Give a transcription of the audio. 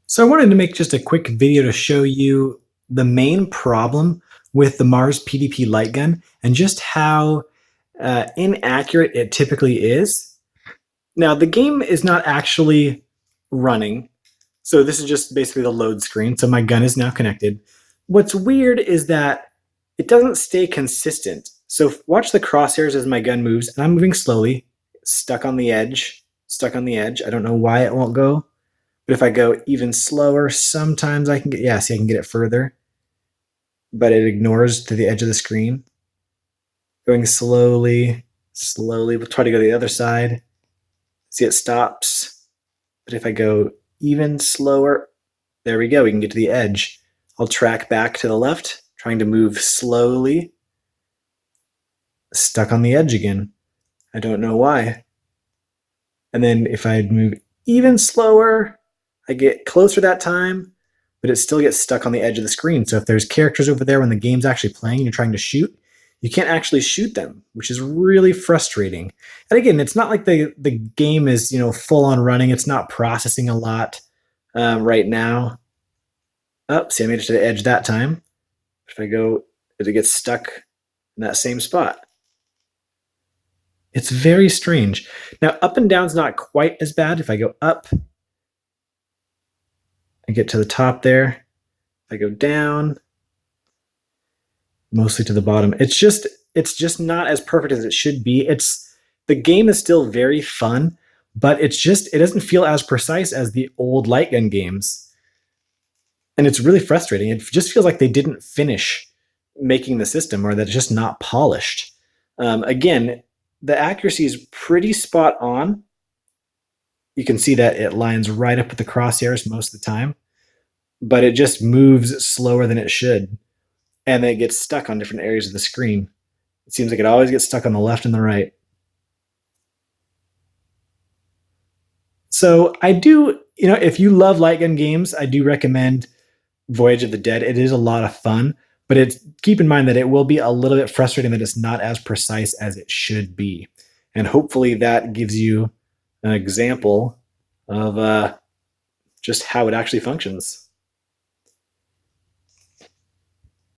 So I wanted to make just a quick video to show you the main problem with the Mars PDP light gun and just how inaccurate it typically is. Now, the game is not actually running, so this is just basically the load screen. So my gun is now connected. What's weird is that it doesn't stay consistent. So watch the crosshairs as my gun moves, and I'm moving slowly, stuck on the edge, stuck on the edge. I don't know why it won't go. But if I go even slower, sometimes I can get, yeah, see, I can get it further, but it ignores to the edge of the screen. Going slowly, slowly, we'll try to go to the other side. See, it stops. But if I go even slower, there we go, we can get to the edge. I'll track back to the left, trying to move slowly. Stuck on the edge again. I don't know why. And then if I move even slower, I get closer that time, but it still gets stuck on the edge of the screen. So if there's characters over there when the game's actually playing and you're trying to shoot, you can't actually shoot them, which is really frustrating. And again, it's not like the game is full on running. It's not processing a lot right now. Oh, see, I made it to the edge that time. If I go, it gets stuck in that same spot. It's very strange. Now, up and down's not quite as bad. If I go up, I get to the top there. If I go down, mostly to the bottom. It's just not as perfect as it should be. The game is still very fun, but it doesn't feel as precise as the old light gun games. And it's really frustrating. It just feels like they didn't finish making the system, or that it's just not polished. Again, the accuracy is pretty spot on. You can see that it lines right up with the crosshairs most of the time, but it just moves slower than it should. And then it gets stuck on different areas of the screen. It seems like it always gets stuck on the left and the right. So I do, if you love light gun games, I do recommend Voyage of the Dead. It is a lot of fun, but keep in mind that it will be a little bit frustrating that it's not as precise as it should be. And hopefully that gives you an example of just how it actually functions.